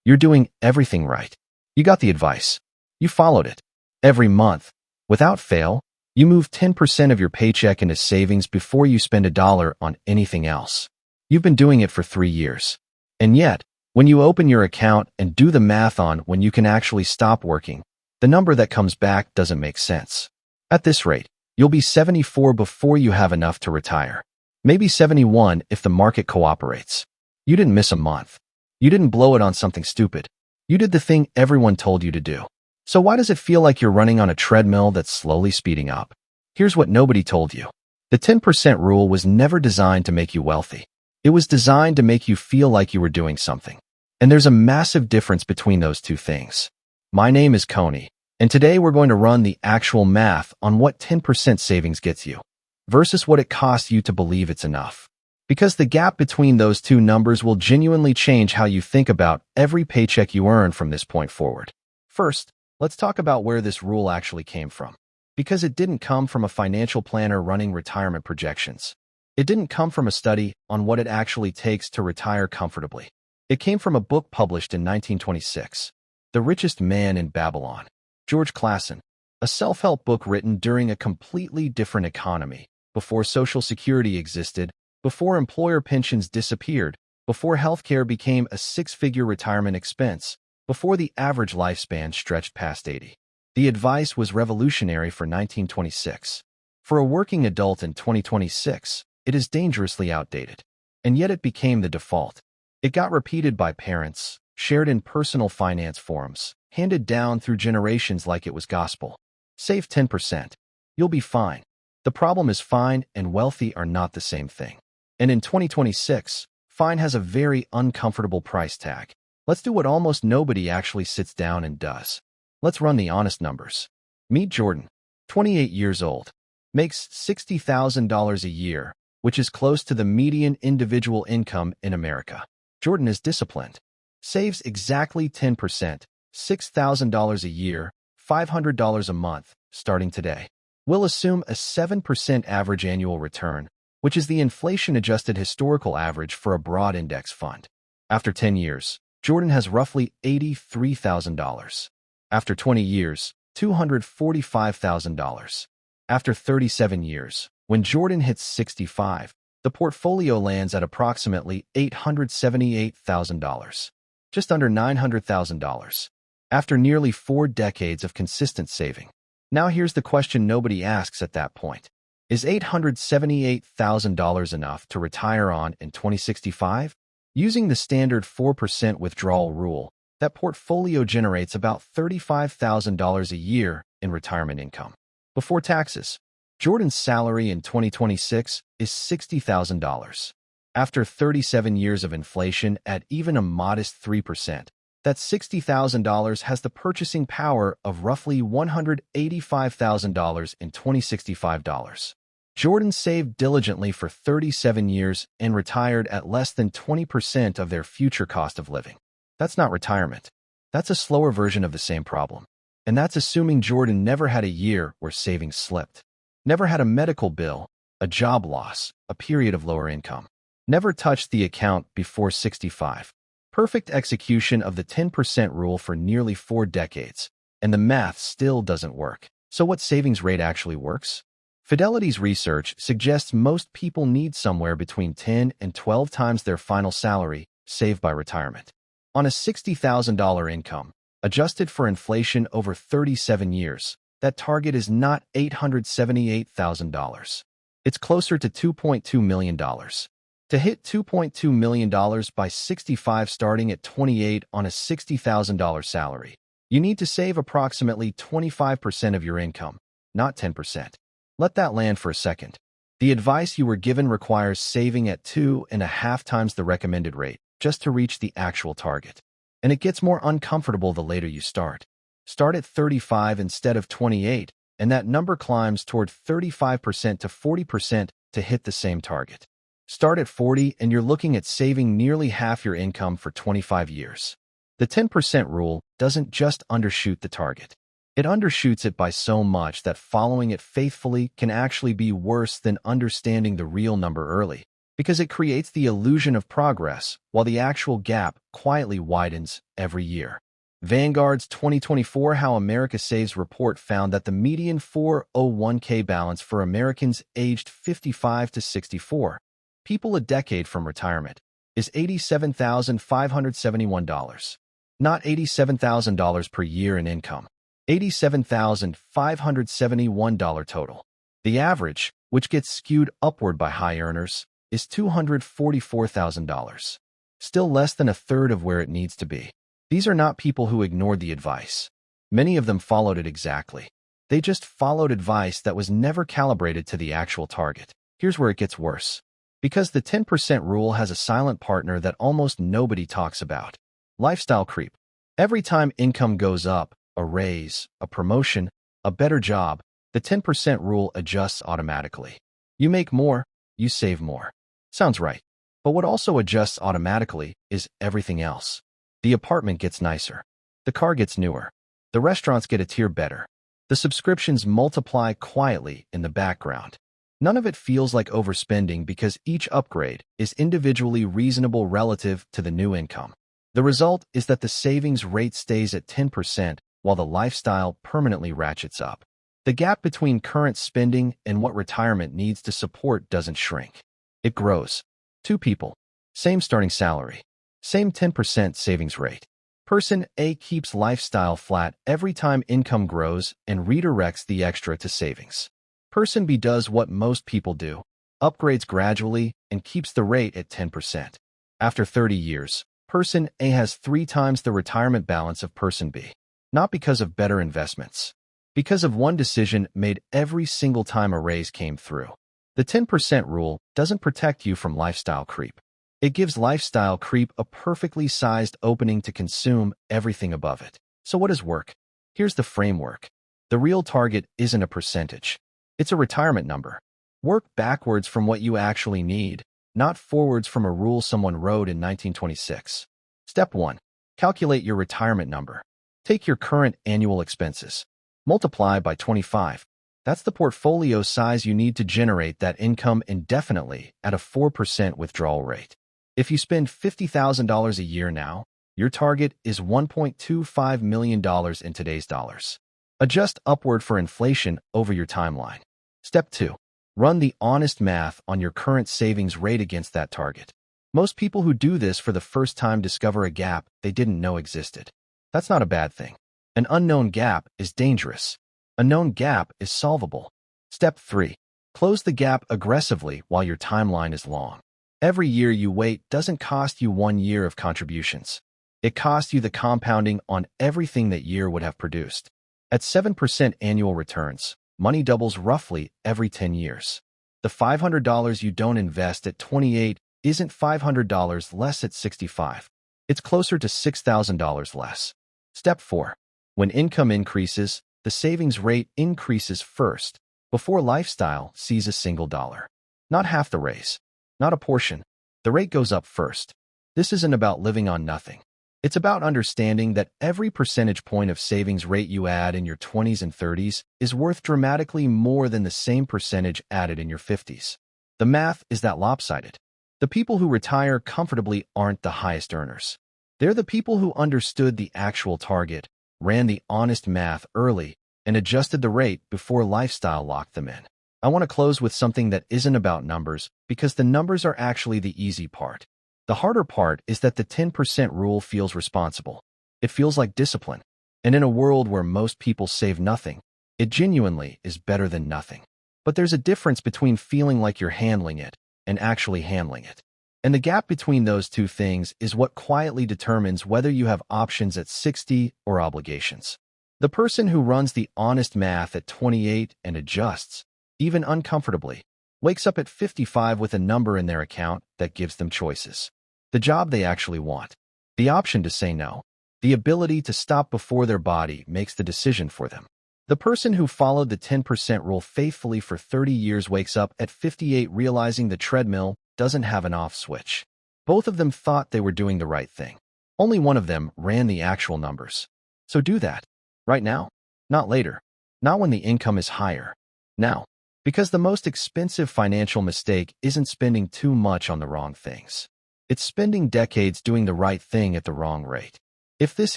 You're doing everything right. You got the advice. You followed it. Every month, without fail, you move 10% of your paycheck into savings before you spend a dollar on anything else. You've been doing it for 3 years. And yet, when you open your account and do the math on when you can actually stop working, the number that comes back doesn't make sense. At this rate, you'll be 74 before you have enough to retire. Maybe 71 if the market cooperates. You didn't miss a month. You didn't blow it on something stupid. You did the thing everyone told you to do. So why does it feel like you're running on a treadmill that's slowly speeding up? Here's what nobody told you. The 10% rule was never designed to make you wealthy. It was designed to make you feel like you were doing something. And there's a massive difference between those two things. My name is Coney, and today we're going to run the actual math on what 10% savings gets you versus what it costs you to believe it's enough. Because the gap between those two numbers will genuinely change how you think about every paycheck you earn from this point forward. First, let's talk about where this rule actually came from. Because it didn't come from a financial planner running retirement projections. It didn't come from a study on what it actually takes to retire comfortably. It came from a book published in 1926, The Richest Man in Babylon, George Clason, a self-help book written during a completely different economy, before Social Security existed, before employer pensions disappeared, before healthcare became a 6-figure retirement expense, before the average lifespan stretched past 80. The advice was revolutionary for 1926. For a working adult in 2026, it is dangerously outdated. And yet it became the default. It got repeated by parents, shared in personal finance forums, handed down through generations like it was gospel. Save 10%. You'll be fine. The problem is fine and wealthy are not the same thing. And in 2026, fine has a very uncomfortable price tag. Let's do what almost nobody actually sits down and does. Let's run the honest numbers. Meet Jordan, 28 years old, makes $60,000 a year, which is close to the median individual income in America. Jordan is disciplined, saves exactly 10%, $6,000 a year, $500 a month, starting today. We'll assume a 7% average annual return, which is the inflation-adjusted historical average for a broad index fund. After 10 years, Jordan has roughly $83,000. After 20 years, $245,000. After 37 years, when Jordan hits 65, the portfolio lands at approximately $878,000, just under $900,000. After nearly 4 decades of consistent saving. Now here's the question nobody asks at that point. Is $878,000 enough to retire on in 2065? Using the standard 4% withdrawal rule, that portfolio generates about $35,000 a year in retirement income. Before taxes, Jordan's salary in 2026 is $60,000. After 37 years of inflation at even a modest 3%, that $60,000 has the purchasing power of roughly $185,000 in 2065 dollars. Jordan saved diligently for 37 years and retired at less than 20% of their future cost of living. That's not retirement. That's a slower version of the same problem. And that's assuming Jordan never had a year where savings slipped. Never had a medical bill, a job loss, a period of lower income. Never touched the account before 65. Perfect execution of the 10% rule for nearly 4 decades. And the math still doesn't work. So what savings rate actually works? Fidelity's research suggests most people need somewhere between 10 and 12 times their final salary saved by retirement. On a $60,000 income, adjusted for inflation over 37 years, that target is not $878,000. It's closer to $2.2 million. To hit $2.2 million by 65 starting at 28 on a $60,000 salary, you need to save approximately 25% of your income, not 10%. Let that land for a second. The advice you were given requires saving at 2.5 times the recommended rate just to reach the actual target. And it gets more uncomfortable the later you start. Start at 35 instead of 28, and that number climbs toward 35% to 40% to hit the same target. Start at 40 and you're looking at saving nearly half your income for 25 years. The 10% rule doesn't just undershoot the target. It undershoots it by so much that following it faithfully can actually be worse than understanding the real number early. Because it creates the illusion of progress while the actual gap quietly widens every year. Vanguard's 2024 How America Saves report found that the median 401k balance for Americans aged 55 to 64, people a decade from retirement, is $87,571. Not $87,000 per year in income. $87,571 total. The average, which gets skewed upward by high earners, is $244,000. Still less than a third of where it needs to be. These are not people who ignored the advice. Many of them followed it exactly. They just followed advice that was never calibrated to the actual target. Here's where it gets worse. Because the 10% rule has a silent partner that almost nobody talks about. Lifestyle creep. Every time income goes up, a raise, a promotion, a better job, the 10% rule adjusts automatically. You make more, you save more. Sounds right. But what also adjusts automatically is everything else. The apartment gets nicer. The car gets newer. The restaurants get a tier better. The subscriptions multiply quietly in the background. None of it feels like overspending because each upgrade is individually reasonable relative to the new income. The result is that the savings rate stays at 10% while the lifestyle permanently ratchets up. The gap between current spending and what retirement needs to support doesn't shrink. It grows. Two people, same starting salary, same 10% savings rate. Person A keeps lifestyle flat every time income grows and redirects the extra to savings. Person B does what most people do, upgrades gradually and keeps the rate at 10%. After 30 years, Person A has 3 times the retirement balance of Person B. Not because of better investments. Because of one decision made every single time a raise came through. The 10% rule doesn't protect you from lifestyle creep. It gives lifestyle creep a perfectly sized opening to consume everything above it. So what does work? Here's the framework. The real target isn't a percentage. It's a retirement number. Work backwards from what you actually need, not forwards from a rule someone wrote in 1926. Step 1. Calculate your retirement number. Take your current annual expenses. Multiply by 25. That's the portfolio size you need to generate that income indefinitely at a 4% withdrawal rate. If you spend $50,000 a year now, your target is $1.25 million in today's dollars. Adjust upward for inflation over your timeline. Step 2. Run the honest math on your current savings rate against that target. Most people who do this for the first time discover a gap they didn't know existed. That's not a bad thing. An unknown gap is dangerous. A known gap is solvable. Step 3. Close the gap aggressively while your timeline is long. Every year you wait doesn't cost you 1 year of contributions. It costs you the compounding on everything that year would have produced. At 7% annual returns, money doubles roughly every 10 years. The $500 you don't invest at 28 isn't $500 less at 65. It's closer to $6,000 less. Step 4. When income increases, the savings rate increases first, before lifestyle sees a single dollar. Not half the raise. Not a portion. The rate goes up first. This isn't about living on nothing. It's about understanding that every percentage point of savings rate you add in your 20s and 30s is worth dramatically more than the same percentage added in your 50s. The math is that lopsided. The people who retire comfortably aren't the highest earners. They're the people who understood the actual target, ran the honest math early, and adjusted the rate before lifestyle locked them in. I want to close with something that isn't about numbers, because the numbers are actually the easy part. The harder part is that the 10% rule feels responsible. It feels like discipline. And in a world where most people save nothing, it genuinely is better than nothing. But there's a difference between feeling like you're handling it and actually handling it. And the gap between those two things is what quietly determines whether you have options at 60 or obligations. The person who runs the honest math at 28 and adjusts, even uncomfortably, wakes up at 55 with a number in their account that gives them choices. The job they actually want. The option to say no. The ability to stop before their body makes the decision for them. The person who followed the 10% rule faithfully for 30 years wakes up at 58 realizing the treadmill doesn't have an off switch. Both of them thought they were doing the right thing. Only one of them ran the actual numbers. So do that. Right now. Not later. Not when the income is higher. Now. Because the most expensive financial mistake isn't spending too much on the wrong things. It's spending decades doing the right thing at the wrong rate. If this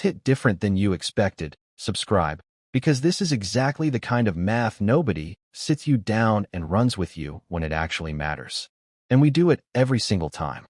hit different than you expected, subscribe, because this is exactly the kind of math nobody sits you down and runs with you when it actually matters. And we do it every single time.